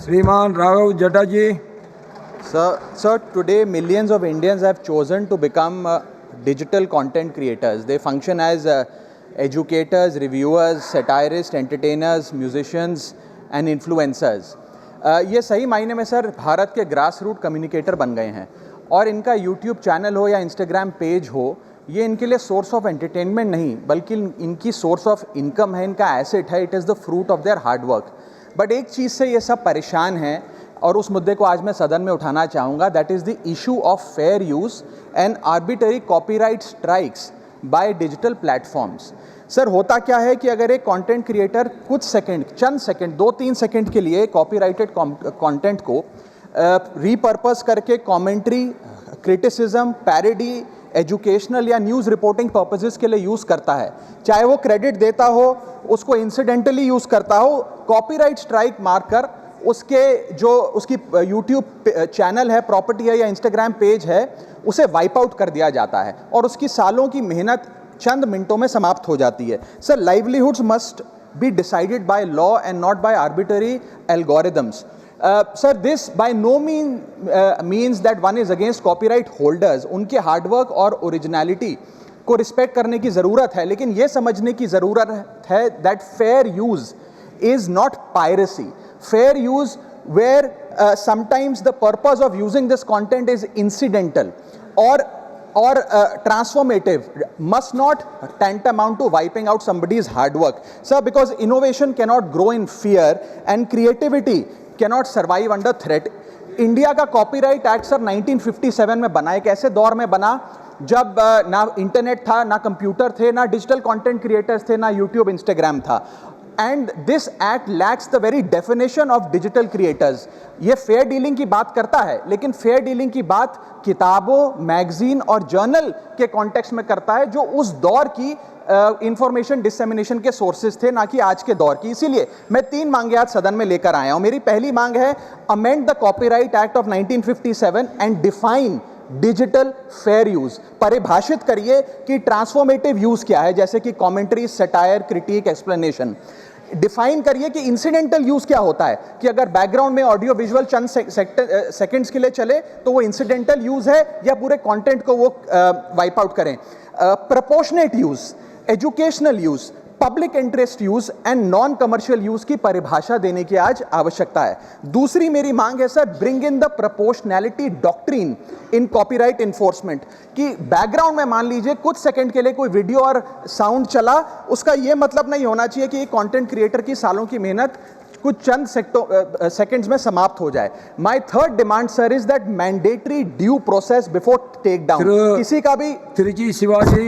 Sriman Raghav Jataji. Sir, today millions of Indians have chosen to become digital content creators. They function as educators, reviewers, satirists, entertainers, musicians and influencers. ये सही मायने में sir Bharat के grass root communicator बन गए हैं और इनका यूट्यूब चैनल हो या इंस्टाग्राम पेज हो, ये इनके लिए सोर्स ऑफ एंटरटेनमेंट नहीं बल्कि इनकी सोर्स ऑफ इनकम है, इनका एसेट है. It is the fruit of their hard work. But एक चीज़ से ये सब परेशान हैं और उस मुद्दे को आज मैं सदन में उठाना चाहूँगा. That is the issue of fair use and arbitrary copyright strikes by digital platforms. Sir होता क्या है कि अगर एक कंटेंट क्रिएटर कुछ सेकंड, चंद सेकंड, 2-3 सेकंड के लिए कॉपीराइटेड कंटेंट को रीपर्पस करके कमेंट्री, क्रिटिसिज्म, पैरोडी, एजुकेशनल या न्यूज़ रिपोर्टिंग पर्पसेस के लिए यूज़ करता है, चाहे वो क्रेडिट देता हो, उसको इंसिडेंटली यूज़ करता हो, कॉपीराइट स्ट्राइक मारकर उसके जो उसकी यूट्यूब चैनल है, प्रॉपर्टी है या इंस्टाग्राम पेज है, उसे वाइप आउट कर दिया जाता है और उसकी सालों की मेहनत चंद मिनटों में समाप्त हो जाती है. Sir, livelihoods must be decided by law and not by arbitrary algorithms. Sir, this by no means that one is against copyright holders. उनके हार्डवर्क और ओरिजिनलिटी को रिस्पेक्ट करने की ज़रूरत है, लेकिन ये समझने की ज़रूरत है that fair use is not piracy. Fair use where sometimes the purpose of using this content is incidental or transformative must not tantamount to wiping out somebody's hard work. Sir, because innovation cannot grow in fear and creativity cannot survive under threat. India का copyright act sir 1957 में बना. एक ऐसे दौर में बना जब ना इंटरनेट था, ना कंप्यूटर थे, ना डिजिटल कंटेंट क्रिएटर्स थे, ना यूट्यूब, इंस्टाग्राम था. And this act lakhs the very definition of digital creators. ये फेयर डीलिंग की बात करता है, लेकिन फेयर डीलिंग की बात किताबों, मैगजीन और जर्नल के कॉन्टेक्स्ट में करता है, जो उस दौर की इंफॉर्मेशन डिसेमिनेशन के सोर्सेज थे, ना कि आज के दौर की. इसीलिए मैं 3 मांगे आज सदन में लेकर आया हूं. मेरी पहली मांग है, amend the copyright act of 1957 and define digital fair use. परिभाषित करिए कि ट्रांसफॉर्मेटिव यूज क्या है, जैसे कि commentary, satire, critic, explanation. Define करिए कि इंसिडेंटल यूज क्या होता है, कि अगर बैकग्राउंड में ऑडियो विजुअल चंद सेकंड्स के लिए चले तो वो इंसिडेंटल यूज है या पूरे कंटेंट को वो वाइप आउट करें. Proportionate use, educational use, public interest use and non commercial use की परिभाषा देने की आज आवश्यकता है. दूसरी मेरी मांग है sir, bring in the proportionality doctrine in copyright enforcement. कि बैकग्राउंड में मान लीजिए कुछ सेकंड के लिए कोई वीडियो और साउंड चला, उसका यह मतलब नहीं होना चाहिए कि एक कंटेंट क्रिएटर की सालों की मेहनत कुछ चंद सेकंड्स में समाप्त हो जाए. My third demand sir is that mandatory due process before take down. किसी का भी Trichy Shivaji.